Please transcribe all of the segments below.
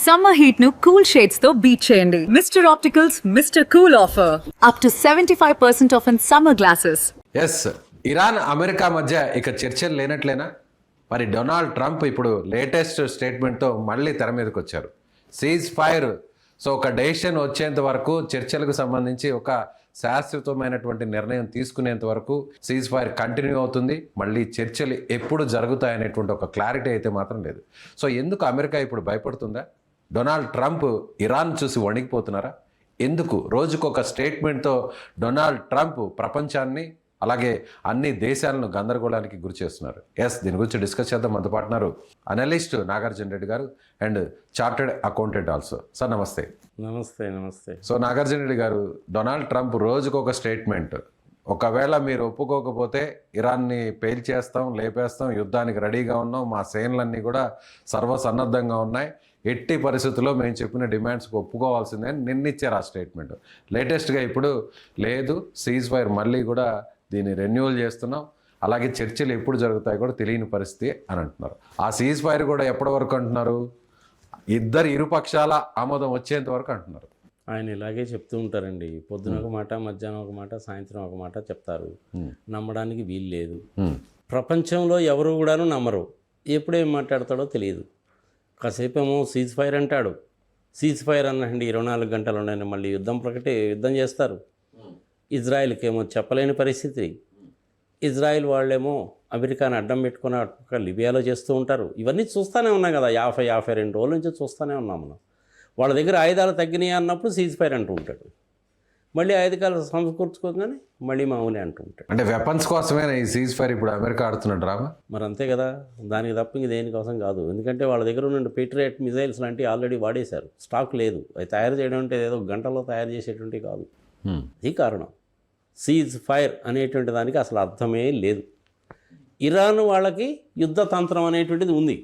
Summer heat ను cool shades తో beat చేయండి. Mister opticals mister cool offer up to 75% off in summer glasses. Yes, Iran America మధ్య ఇక చర్చలు లేనట్లేనా? మరి డొనాల్డ్ ట్రంప్ ఇప్పుడు లేటెస్ట్ స్టేట్మెంట్తో మళ్ళీ తెర మీదకి వచ్చారు. సీజ్ ఫైర్, సో ఒక డెసిషన్ వచ్చేంత వరకు చర్చలకు సంబంధించి ఒక శాశ్వతమైనటువంటి నిర్ణయం తీసుకునేంత వరకు సీజ్ ఫైర్ కంటిన్యూ అవుతుంది. మళ్ళీ చర్చలు ఎప్పుడు జరుగుతాయనేటువంటి ఒక క్లారిటీ అయితే మాత్రం లేదు. సో ఎందుకు అమెరికా ఇప్పుడు భయపడుతుందా? డొనాల్డ్ ట్రంప్ ఇరాన్ చూసి వణికిపోతున్నారా? ఎందుకు రోజుకొక స్టేట్మెంట్తో డొనాల్డ్ ట్రంప్ ప్రపంచాన్ని అలాగే అన్ని దేశాలను గందరగోళానికి గురి చేస్తున్నారు. దీని గురించి డిస్కస్ చేద్దాం. మనతో పాటున్నారు అనలిస్ట్ నాగార్జున రెడ్డి గారు and chartered accountant also. Sir నమస్తే. నమస్తే. సో నాగార్జున రెడ్డి గారు, డొనాల్డ్ ట్రంప్ రోజుకొక స్టేట్మెంట్, ఒకవేళ మీరు ఒప్పుకోకపోతే ఇరాన్ని పేల్చేస్తాం, లేపేస్తాం, యుద్ధానికి రెడీగా ఉన్నాం, మా సేనలన్నీ కూడా సర్వసన్నద్ధంగా ఉన్నాయి, ఎట్టి పరిస్థితుల్లో మేము చెప్పిన డిమాండ్స్కి ఒప్పుకోవాల్సిందే అని నిన్నిచ్చారు ఆ స్టేట్మెంట్. లేటెస్ట్గా ఇప్పుడు లేదు, సీజ్ ఫైర్ మళ్ళీ కూడా దీన్ని రెన్యూవల్ చేస్తున్నాం, అలాగే చర్చలు ఎప్పుడు జరుగుతాయో కూడా తెలియని పరిస్థితి అని అంటున్నారు. ఆ సీజ్ ఫైర్ కూడా ఎప్పటి వరకు అంటున్నారు? ఇరుపక్షాల ఆమోదం వచ్చేంత వరకు అంటున్నారు. ఆయన ఇలాగే చెప్తూ ఉంటారండి. పొద్దున ఒక మాట, మధ్యాహ్నం ఒక మాట, సాయంత్రం ఒక మాట చెప్తారు. నమ్మడానికి వీలు లేదు. ప్రపంచంలో ఎవరు కూడాను నమ్మరు. ఎప్పుడేం మాట్లాడతాడో తెలియదు. కాసేపు ఏమో సీజ్ ఫైర్ అంటాడు. సీజ్ ఫైర్ అనండి 24 గంటలు ఉన్నాయి, మళ్ళీ యుద్ధం చేస్తారు. ఇజ్రాయెల్కి ఏమో చెప్పలేని పరిస్థితి. ఇజ్రాయెల్ వాళ్ళేమో అమెరికాని అడ్డం పెట్టుకుని అటు లిబియాలో చేస్తూ ఉంటారు. ఇవన్నీ చూస్తూనే ఉన్నాం కదా, 52 రోజుల నుంచి చూస్తూనే ఉన్నాం మనం. వాళ్ళ దగ్గర ఆయుధాలు తగ్గినాయి అన్నప్పుడు సీజ్ ఫైర్ అంటూ ఉంటాడు. మళ్ళీ ఆయుధాలు సమకూర్చుకోగానే మళ్ళీ మామూలే అంటూ ఉంటాడు. అంటే వెపన్స్ కోసమే ఈ సీజ్ ఫైర్ ఇప్పుడు అమెరికా ఆడుతున్న డ్రామా. మరి అంతే కదా, దానికి తప్ప ఇంక దేనికోసం కాదు. ఎందుకంటే వాళ్ళ దగ్గర ఉన్న పేట్రియట్ మిజైల్స్ లాంటివి ఆల్రెడీ వాడేశారు. స్టాక్ లేదు. అవి తయారు చేయడం అంటే ఏదో గంటలో తయారు చేసేటువంటి కాదు. ఇది కారణం. సీజ్ ఫైర్ అనేటువంటి దానికి అసలు అర్థమే లేదు. ఇరాన్ వాళ్ళకి యుద్ధ తంత్రం అనేటువంటిది ఉంది.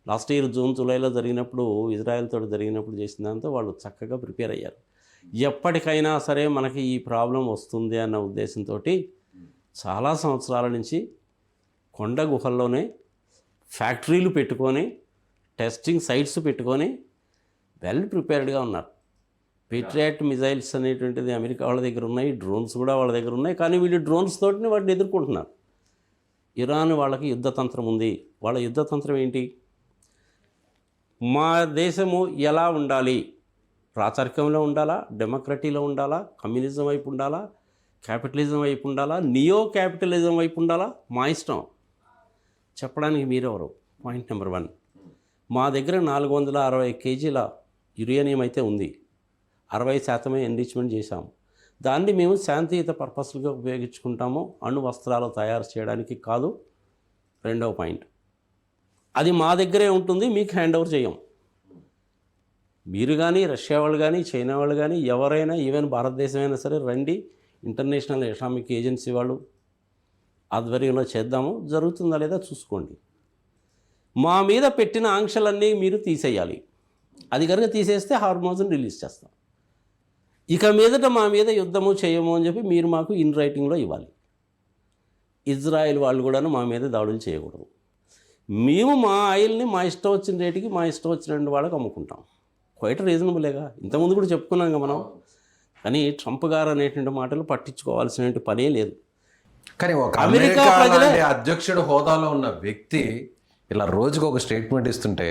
లాస్ట్ ఇయర్ జూన్ జూలైలో జరిగినప్పుడు, ఇజ్రాయెల్తో జరిగినప్పుడు చేసిన దాంతో వాళ్ళు చక్కగా ప్రిపేర్ అయ్యారు. ఎప్పటికైనా సరే మనకి ఈ ప్రాబ్లం వస్తుంది అన్న ఉద్దేశంతో చాలా సంవత్సరాల నుంచి కొండ గుహల్లోనే ఫ్యాక్టరీలు పెట్టుకొని, టెస్టింగ్ సైట్స్ పెట్టుకొని వెల్ ప్రిపేర్డ్గా ఉన్నారు. పేట్రియట్ మిజైల్స్ అనేటువంటిది అమెరికా వాళ్ళ దగ్గర ఉన్నాయి, డ్రోన్స్ కూడా వాళ్ళ దగ్గర ఉన్నాయి. కానీ వీళ్ళు డ్రోన్స్ తోటిని వాటిని ఎదుర్కొంటున్నారు. ఇరాన్ వాళ్ళకి యుద్ధతంత్రం ఉంది. వాళ్ళ యుద్ధతంత్రం ఏంటి? మా దేశము ఎలా ఉండాలి? రాచరికంలో ఉండాలా, డెమోక్రటీలో ఉండాలా, కమ్యూనిజం వైపు ఉండాలా, క్యాపిటలిజం వైపు ఉండాలా, నియో క్యాపిటలిజం వైపు ఉండాలా, మా ఇష్టం. చెప్పడానికి మీరెవరు? పాయింట్ నెంబర్ 1, మా దగ్గర 460 కేజీల యురేనియం అయితే ఉంది. 60% ఎన్రిచ్మెంట్ చేశాము. దాన్ని మేము శాంతియుత పర్పస్లుగా ఉపయోగించుకుంటాము, అణు వస్త్రాలు తయారు చేయడానికి కాదు. 2వ పాయింట్, అది మా దగ్గరే ఉంటుంది, మీకు హ్యాండ్ ఓవర్ చేయం. మీరు కానీ, రష్యా వాళ్ళు కానీ, చైనా వాళ్ళు కానీ, ఎవరైనా, ఈవెన్ భారతదేశం అయినా సరే రండి, ఇంటర్నేషనల్ ఎకనామిక్ ఏజెన్సీ వాళ్ళు ఆధ్వర్యంలో చేద్దాము, జరుగుతుందా లేదా చూసుకోండి. మా మీద పెట్టిన ఆంక్షలన్నీ మీరు తీసేయాలి. అది కనుక తీసేస్తే హార్మోన్స్ని రిలీజ్ చేస్తాం. ఇక మీదట మా మీద యుద్ధము చేయము అని చెప్పి మీరు మాకు ఇన్ రైటింగ్లో ఇవ్వాలి. ఇజ్రాయెల్ వాళ్ళు కూడాను మా మీద దాడులు చేయకూడదు. మేము మా ఆయిల్ని మా ఇష్టం వచ్చిన రేటుకి, మా ఇష్టం వచ్చిన వాళ్ళకి అమ్ముకుంటాం. క్వైట్ రీజనబుల్గా ఇంతకుముందు కూడా చెప్పుకున్నాం మనం. కానీ ట్రంప్ గారు అనేటువంటి మాటలు పట్టించుకోవాల్సిన పనే లేదు. కానీ ఒక అమెరికా అధ్యక్షుడు హోదాలో ఉన్న వ్యక్తి ఇలా రోజుకు ఒక స్టేట్మెంట్ ఇస్తుంటే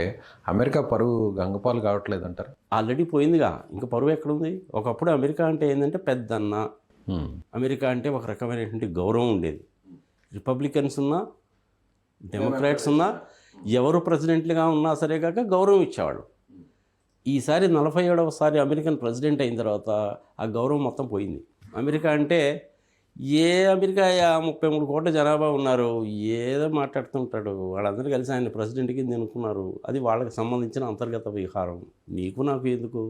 అమెరికా పరువు గంగపాలు కావట్లేదు అంటారు. ఆల్రెడీ పోయిందిగా, ఇంకా పరువు ఎక్కడుంది? ఒకప్పుడు అమెరికా అంటే ఏంటంటే పెద్దన్న. అమెరికా అంటే ఒక రకమైనటువంటి గౌరవం ఉండేది. రిపబ్లికన్స్ ఉన్నా, డెమోక్రాట్స్ ఉన్నా, ఎవరు ప్రెసిడెంట్లుగా ఉన్నా సరే కాక గౌరవం ఇచ్చేవాళ్ళు. ఈసారి 47వసారి అమెరికన్ ప్రెసిడెంట్ అయిన తర్వాత ఆ గౌరవం మొత్తం పోయింది. అమెరికా అంటే అమెరికా 33 కోట్ల జనాభా ఉన్నారు, ఏదో మాట్లాడుతుంటాడు, వాళ్ళందరూ కలిసి ఆయన ప్రెసిడెంట్ కింద అనుకున్నారు. అది వాళ్ళకి సంబంధించిన అంతర్గత విహారం. నీకు నాకు ఎందుకు?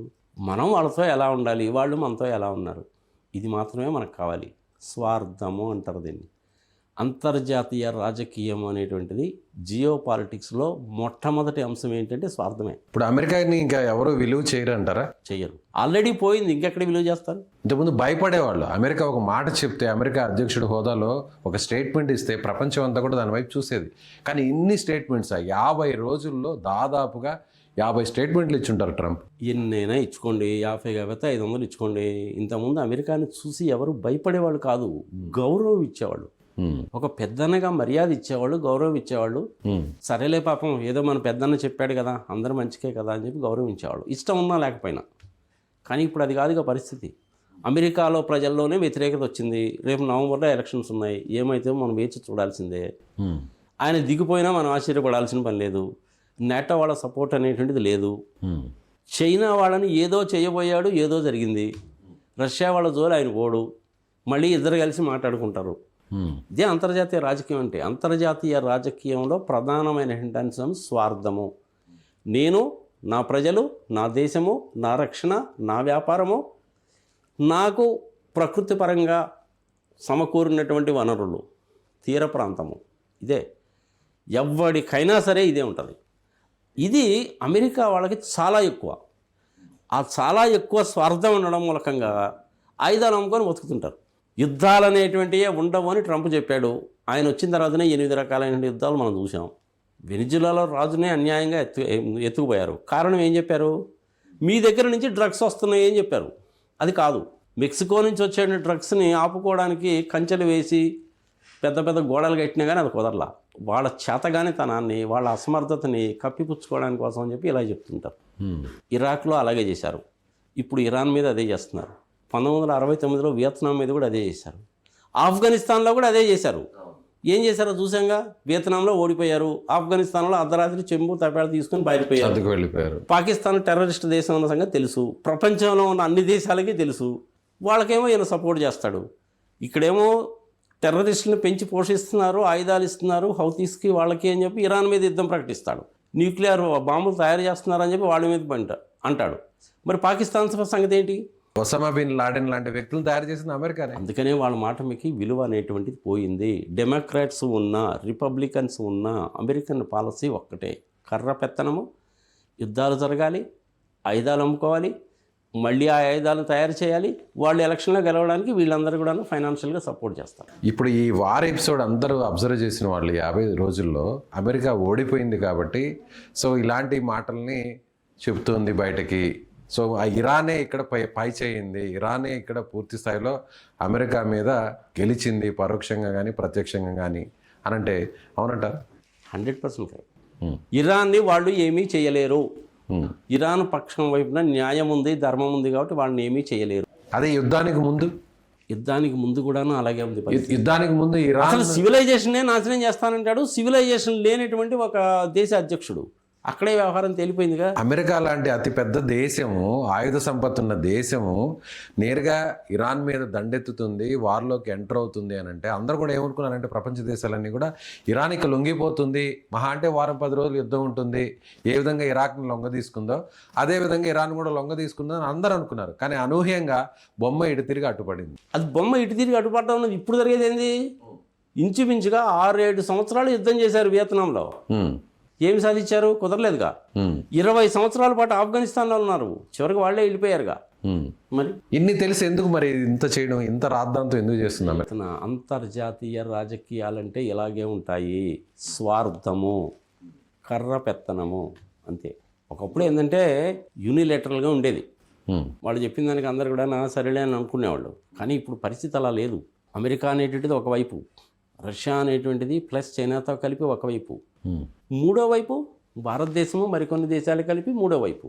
మనం వాళ్ళతో ఎలా ఉండాలి, వాళ్ళు మనతో ఎలా ఉన్నారు, ఇది మాత్రమే మనకు కావాలి. స్వార్థము అంటారు దీన్ని. అంతర్జాతీయ రాజకీయం అనేటువంటిది జియో పాలిటిక్స్లో మొట్టమొదటి అంశం ఏంటంటే స్వార్థమే. ఇప్పుడు అమెరికాని ఇంకా ఎవరు విలువ చేయరు అంటారా? చెయ్యరు. ఆల్రెడీ పోయింది, ఇంకెక్కడ విలువ చేస్తారు? ఇంతకుముందు భయపడేవాళ్ళు. అమెరికా ఒక మాట చెప్తే, అమెరికా అధ్యక్షుడు హోదాలో ఒక స్టేట్మెంట్ ఇస్తే ప్రపంచం అంతా కూడా దాని వైపు చూసేది. కానీ ఇన్ని స్టేట్మెంట్స్ 50 రోజుల్లో దాదాపుగా 50 స్టేట్మెంట్లు ఇచ్చుంటారు ట్రంప్. ఎన్నైనా ఇచ్చుకోండి, 50 కాకపోతే 500 ఇచ్చుకోండి. ఇంతకుముందు అమెరికాని చూసి ఎవరు భయపడేవాళ్ళు కాదు, గౌరవం ఇచ్చేవాళ్ళు. ఒక పెద్దన్నగా మర్యాద ఇచ్చేవాళ్ళు, గౌరవం ఇచ్చేవాళ్ళు. సరేలే పాపం ఏదో మన పెద్దన్న చెప్పాడు కదా, అందరూ మంచికే కదా అని చెప్పి గౌరవించేవాళ్ళు, ఇష్టం ఉన్నా లేకపోయినా. కానీ ఇప్పుడు అది కాదుగా పరిస్థితి. అమెరికాలో ప్రజల్లోనే వ్యతిరేకత వచ్చింది. రేపు నవంబర్లో ఎలక్షన్స్ ఉన్నాయి, ఏమైతే మనం వేచి చూడాల్సిందే. ఆయన దిగిపోయినా మనం ఆశ్చర్యపడాల్సిన పని లేదు. నేటో వాళ్ళ సపోర్ట్ అనేటువంటిది లేదు. చైనా వాళ్ళని ఏదో చేయబోయాడు, ఏదో జరిగింది. రష్యా వాళ్ళ జోలు ఆయన పోడు, మళ్ళీ ఇద్దరు కలిసి మాట్లాడుకుంటారు. ఇదే అంతర్జాతీయ రాజకీయం అంటే. అంతర్జాతీయ రాజకీయంలో ప్రధానమైన అంశం స్వార్థము. నేను, నా ప్రజలు, నా దేశము, నా రక్షణ, నా వ్యాపారము, నాకు ప్రకృతి పరంగా సమకూరినటువంటి వనరులు, తీర ప్రాంతము, ఇదే ఎవరికైనా సరే ఇదే ఉంటుంది. ఇది అమెరికా వాళ్ళకి చాలా ఎక్కువ. ఆ చాలా ఎక్కువ స్వార్థం ఉండడం మూలకంగా ఆయుధాలు అమ్ముకొని బతుకుతుంటారు. యుద్ధాలు అనేటువంటివే ఉండవు అని ట్రంప్ చెప్పాడు. ఆయన వచ్చిన తర్వాతనే 8 రకాలైన యుద్ధాలు మనం చూసాం. వెనిజులాలో రాజునే అన్యాయంగా ఎత్తుకుపోయారు. కారణం ఏం చెప్పారు? మీ దగ్గర నుంచి డ్రగ్స్ వస్తున్నాయి అని చెప్పారు. అది కాదు, మెక్సికో నుంచి వచ్చే డ్రగ్స్ని ఆపుకోవడానికి కంచెలు వేసి పెద్ద పెద్ద గోడలు కట్టినా కానీ అది కుదరలా. వాళ్ళ చేతగానితనాన్ని, వాళ్ళ అసమర్థతని కప్పిపుచ్చుకోవడానికి కోసం అని చెప్పి ఇలా చెప్తుంటారు. ఇరాక్లో అలాగే చేశారు, ఇప్పుడు ఇరాన్ మీద అదే చేస్తున్నారు. 1969లో వియత్నాం మీద కూడా అదే చేశారు. ఆఫ్ఘనిస్తాన్లో కూడా అదే చేశారు. ఏం చేశారో చూసాంగా. వియత్నాంలో ఓడిపోయారు, ఆఫ్ఘనిస్తాన్లో అర్ధరాత్రి చెంబు తపేడ తీసుకుని వెళ్ళిపోయారు. పాకిస్తాన్ టెర్రరిస్ట్ దేశం ఉన్న సంగతి తెలుసు, ప్రపంచంలో ఉన్న అన్ని దేశాలకి తెలుసు. వాళ్ళకేమో ఈయన సపోర్ట్ చేస్తాడు. ఇక్కడేమో టెర్రరిస్టులను పెంచి పోషిస్తున్నారు, ఆయుధాలు ఇస్తున్నారు హౌతీస్కి వాళ్ళకి అని చెప్పి ఇరాన్ మీద యుద్ధం ప్రకటిస్తాడు. న్యూక్లియర్ బాంబులు తయారు చేస్తున్నారని చెప్పి వాళ్ళ మీద అంటాడు. మరి పాకిస్తాన్ సంగతి ఏంటి? ఒసామా బిన్ లాడెన్ లాంటి వ్యక్తులు తయారు చేసిన అమెరికానే. అందుకనే వాళ్ళ మాట మీకు విలువ అనేటువంటిది పోయింది. డెమోక్రాట్స్ ఉన్నా, రిపబ్లికన్స్ ఉన్నా అమెరికన్ పాలసీ ఒక్కటే, కర్ర పెత్తనము, యుద్ధాలు జరగాలి, ఆయుధాలు అమ్ముకోవాలి, మళ్ళీ ఆ ఆయుధాలు తయారు చేయాలి. వాళ్ళు ఎలక్షన్లో గెలవడానికి వీళ్ళందరూ కూడా ఫైనాన్షియల్గా సపోర్ట్ చేస్తారు. ఇప్పుడు ఈ వార్ ఎపిసోడ్ అందరూ అబ్జర్వ్ చేసిన వాళ్ళు 50 రోజుల్లో అమెరికా ఓడిపోయింది కాబట్టి సో ఇలాంటి మాటల్ని చెప్తుంది బయటకి. సో ఆ ఇరానే ఇక్కడ పై చేయింది, ఇరానే ఇక్కడ పూర్తి స్థాయిలో అమెరికా మీద గెలిచింది, పరోక్షంగా కానీ ప్రత్యక్షంగా కానీ అని అంటే అవునంటారు? 100% కరెక్ట్. ఇరాన్ని వాళ్ళు ఏమీ చేయలేరు. ఇరాన్ పక్షం వైపున న్యాయం ఉంది, ధర్మం ఉంది కాబట్టి వాళ్ళని ఏమీ చేయలేరు. అదే యుద్ధానికి ముందు కూడాను అలాగే ఉంది. యుద్ధానికి ముందు ఇరాన్ అసలు సివిలైజేషన్నే నాశనం చేస్తానంటాడు. సివిలైజేషన్ లేనటువంటి ఒక దేశ అధ్యక్షుడు, అక్కడే వ్యవహారం తేలిపోయిందిగా. అమెరికా లాంటి అతిపెద్ద దేశము, ఆయుధ సంపత్తి ఉన్న దేశము నేరుగా ఇరాన్ మీద దండెత్తుతుంది, వార్లోకి ఎంటర్ అవుతుంది అని అంటే అందరూ కూడా ఏమనుకున్నారంటే ప్రపంచ దేశాలన్నీ కూడా ఇరాన్కి లొంగిపోతుంది, మహా అంటే వారం 10 రోజులు యుద్ధం ఉంటుంది, ఏ విధంగా ఇరాక్ని లొంగ తీసుకుందో అదే విధంగా ఇరాన్ కూడా లొంగ తీసుకుందో అని అందరూ అనుకున్నారు. కానీ అనూహ్యంగా బొమ్మ ఇటు తిరిగి అడ్డుపడింది. అది బొమ్మ ఇటు తిరిగి అడ్డుపడడం ఉన్నది ఇప్పుడు జరిగేది ఏంది? ఇంచుమించుగా 6-7 సంవత్సరాలు యుద్ధం చేశారు వియత్నాంలో. ఏమి సాధించారు? కుదరలేదుగా. 20 సంవత్సరాల పాటు ఆఫ్ఘనిస్తాన్లో ఉన్నారు, చివరికి వాళ్ళే వెళ్ళిపోయారుగా. మరి ఇన్ని తెలిసి ఎందుకు మరి ఇంత చేయడం, ఇంత రాద్ధాంతం ఎందుకు చేస్తున్నాం? అంతర్జాతీయ రాజకీయాలంటే ఇలాగే ఉంటాయి. స్వార్థము, కర్ర పెత్తనము, అంతే. ఒకప్పుడు ఏంటంటే యూనిలేటరల్గా ఉండేది. వాళ్ళు చెప్పిన దానికి అందరు కూడా సరేలే అని అనుకునేవాళ్ళు. కానీ ఇప్పుడు పరిస్థితి అలా లేదు. అమెరికా అనేటువంటిది ఒకవైపు, రష్యా అనేటువంటిది ప్లస్ చైనాతో కలిపి ఒకవైపు, మూడో వైపు భారతదేశము మరికొన్ని దేశాలు కలిపి మూడో వైపు.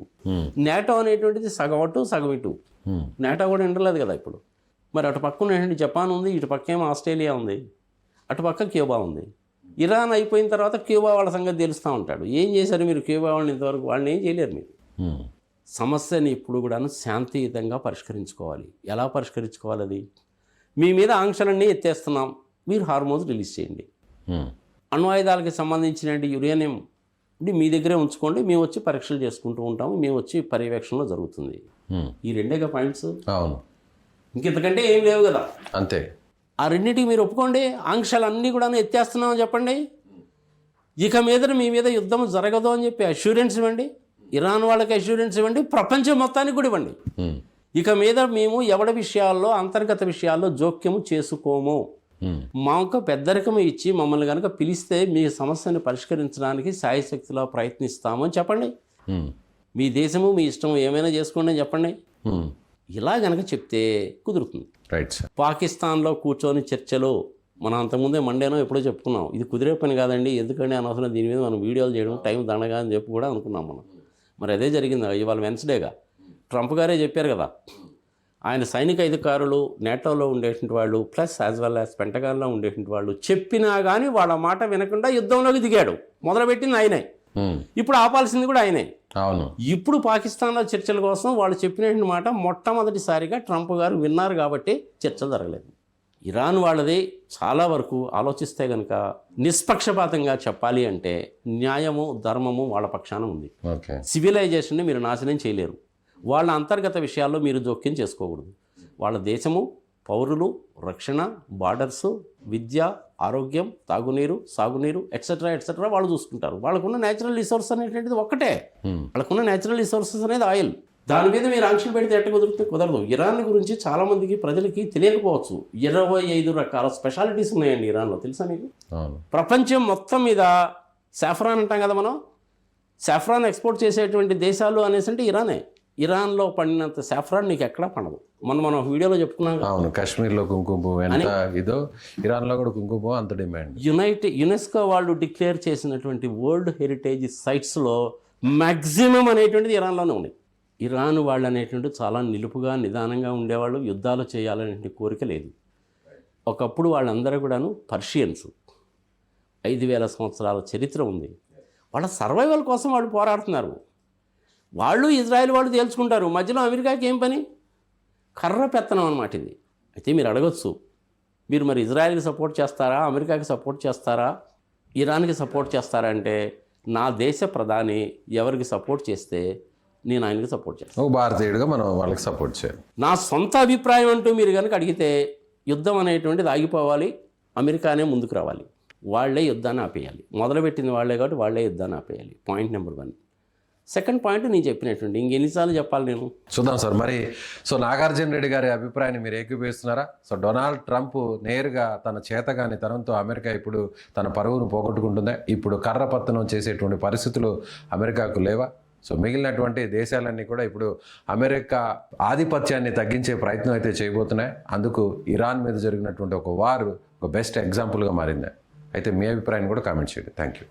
నేటో అనేటువంటిది సగం అటు సగం ఇటు. నేటో కూడా ఉండలేదు కదా ఇప్పుడు. మరి అటు పక్క ఉన్నటువంటి జపాన్ ఉంది, ఇటు పక్క ఏమో ఆస్ట్రేలియా ఉంది, అటు పక్క క్యూబా ఉంది. ఇరాన్ అయిపోయిన తర్వాత క్యూబా వాళ్ళ సంగతి తెలుస్తూ ఉంటాడు. ఏం చేశారు మీరు క్యూబా వాళ్ళని ఇంతవరకు? వాళ్ళని ఏం చేయలేరు మీరు. సమస్యని ఇప్పుడు కూడా శాంతియుతంగా పరిష్కరించుకోవాలి. ఎలా పరిష్కరించుకోవాలి? అది మీ మీద ఆంక్షలన్నీ ఎత్తేస్తున్నాం, మీరు హార్మోన్స్ రిలీజ్ చేయండి. అణ్వాయుధాలకి సంబంధించిన యురేనియం మీ దగ్గరే ఉంచుకోండి, మేము వచ్చి పరీక్షలు చేసుకుంటూ ఉంటాము, మేము వచ్చి పర్యవేక్షణలో జరుగుతుంది. ఈ రెండేగా పాయింట్స్. అవును, ఇంకెంతకంటే ఏం లేవు కదా. అంతే. ఆ రెండింటికి మీరు ఒప్పుకోండి. ఆంక్షలన్నీ కూడా ఎత్తేస్తున్నామని చెప్పండి. ఇక మీద మీ మీద యుద్ధం జరగదు అని చెప్పి అష్యూరెన్స్ ఇవ్వండి. ఇరాన్ వాళ్ళకి అష్యూరెన్స్ ఇవ్వండి, ప్రపంచం మొత్తానికి కూడా ఇవ్వండి. ఇక మీద మేము ఎవడి విషయాల్లో, అంతర్గత విషయాల్లో జోక్యము చేసుకోము. మాకు పెద్దరికం ఇచ్చి మమ్మల్ని కనుక పిలిస్తే మీ సమస్యను పరిష్కరించడానికి శాయశక్తిలో ప్రయత్నిస్తామని చెప్పండి. మీ దేశము మీ ఇష్టం ఏమైనా చేసుకోండి అని చెప్పండి. ఇలా గనక చెప్తే కుదురుతుంది. Right sir. పాకిస్తాన్లో కూర్చొని చర్చలు మనం అంతకుముందే మండేనో ఎప్పుడో చెప్పుకున్నాం. ఇది కుదిరే పని కాదండి, ఎందుకంటే అనవసరం దీని మీద మనం వీడియోలు చేయడం టైం దండగా అని చెప్పి కూడా అనుకున్నాం మనం. మరి అదే జరిగింది. ఇవాళ వెన్స్డేగా ట్రంప్ గారే చెప్పారు కదా, ఆయన సైనిక అధికారులు నేటోలో ఉండేటువంటి వాళ్ళు ప్లస్ యాజ్ వెల్ యాజ్ పెంటగాన్లో ఉండేటువంటి వాళ్ళు చెప్పినా కానీ వాళ్ళ మాట వినకుండా యుద్ధంలోకి దిగాడు. మొదలుపెట్టింది ఆయనే, ఇప్పుడు ఆపాల్సింది కూడా ఆయనే. అవును. ఇప్పుడు పాకిస్తాన్లో చర్చల కోసం వాళ్ళు చెప్పినటువంటి మాట మొట్టమొదటిసారిగా ట్రంప్ గారు విన్నారు కాబట్టి చర్చలు జరగలేదు. ఇరాన్ వాళ్ళది చాలా వరకు ఆలోచిస్తే కనుక నిష్పక్షపాతంగా చెప్పాలి అంటే న్యాయము ధర్మము వాళ్ళ పక్షాన ఉంది. ఓకే. సివిలైజేషన్ని మీరు నాశనం చేయలేరు. వాళ్ళ అంతర్గత విషయాల్లో మీరు జోక్యం చేసుకోకూడదు. వాళ్ళ దేశము, పౌరులు, రక్షణ, బార్డర్సు, విద్య, ఆరోగ్యం, తాగునీరు, సాగునీరు ఎట్సెట్రా ఎట్సెట్రా వాళ్ళు చూసుకుంటారు. వాళ్ళకున్న న్యాచురల్ రిసోర్స్ అనేటువంటిది ఒక్కటే. వాళ్ళకున్న న్యాచురల్ రిసోర్సెస్ అనేది ఆయిల్. దాని మీద మీరు ఆంక్షలు పెడితే ఎట్ట కుదురుతుంది? కుదరదు. ఇరాన్ గురించి చాలామందికి ప్రజలకి తెలియకపోవచ్చు. 25 రకాల స్పెషాలిటీస్ ఉన్నాయండి ఇరాన్లో, తెలుసా మీకు? ప్రపంచం మొత్తం మీద సాఫ్రాన్ అంటాం కదా మనం, సాఫ్రాన్ ఎక్స్పోర్ట్ చేసేటువంటి దేశాలు అనేసి అంటే ఇరానే. ఇరాన్లో పండినంత సాఫ్రాన్ నీకు ఎక్కడా పండదు. మనం వీడియోలో చెప్పుకున్నాం. అవును, కాశ్మీర్లో కుంకుమ ఎంత ఇదో ఇరాన్లో కూడా కుంకుమ అంత డిమాండ్. యునెస్కో వాళ్ళు డిక్లేర్ చేసినటువంటి వరల్డ్ హెరిటేజ్ సైట్స్లో మ్యాక్సిమం అనేటువంటిది ఇరాన్లోనే ఉన్నాయి. ఇరాన్ వాళ్ళు అనేటువంటి చాలా నిలుపుగా నిదానంగా ఉండేవాళ్ళు, యుద్ధాలు చేయాలనే కోరిక లేదు. ఒకప్పుడు వాళ్ళందరూ కూడాను పర్షియన్స్, 5000 సంవత్సరాల చరిత్ర ఉంది. వాళ్ళ సర్వైవల్ కోసం వాళ్ళు పోరాడుతున్నారు. వాళ్ళు ఇజ్రాయెల్ వాళ్ళు తేల్చుకుంటారు, మధ్యలో అమెరికాకి ఏం పని? కర్ర పెత్తనం అన్నమాట ఇది. అయితే మీరు అడగచ్చు, మీరు మరి ఇజ్రాయెల్కి సపోర్ట్ చేస్తారా, అమెరికాకి సపోర్ట్ చేస్తారా, ఇరాన్కి సపోర్ట్ చేస్తారా అంటే, నా దేశ ప్రధాని ఎవరికి సపోర్ట్ చేస్తే నేను ఆయనకి సపోర్ట్ చేస్తాను. ఒక భారతీయుడిగా మనం వాళ్ళకి సపోర్ట్ చేయాలి. నా సొంత అభిప్రాయం అంటూ మీరు కనుక అడిగితే యుద్ధం అనేటువంటిది ఆగిపోవాలి, అమెరికానే ముందుకు రావాలి, వాళ్లే యుద్ధాన్ని ఆపేయాలి. మొదలుపెట్టింది వాళ్లే కాబట్టి వాళ్లే యుద్ధాన్ని ఆపేయాలి. Point number 1. సెకండ్ పాయింట్ నేను చెప్పినటువంటి ఇంకెన్నిసార్లు చెప్పాలి నేను? చూద్దాం సార్. మరి నాగార్జున రెడ్డి గారి అభిప్రాయాన్ని మీరు ఏకీభవిస్తున్నారా? డొనాల్డ్ ట్రంప్ నేరుగా తన చేతగాని తనంతో అమెరికా ఇప్పుడు తన పరువును పోగొట్టుకుంటుందా? ఇప్పుడు కర్ర పత్తనం చేసేటువంటి పరిస్థితులు అమెరికాకు లేవా? మిగిలినటువంటి దేశాలన్నీ కూడా ఇప్పుడు అమెరికా ఆధిపత్యాన్ని తగ్గించే ప్రయత్నం అయితే చేయబోతున్నాయి. అందుకు ఇరాన్ మీద జరిగినటువంటి ఒక వార్ ఒక బెస్ట్ ఎగ్జాంపుల్గా మారింది. అయితే మీ అభిప్రాయాన్ని కూడా కామెంట్ చేయండి. Thank you.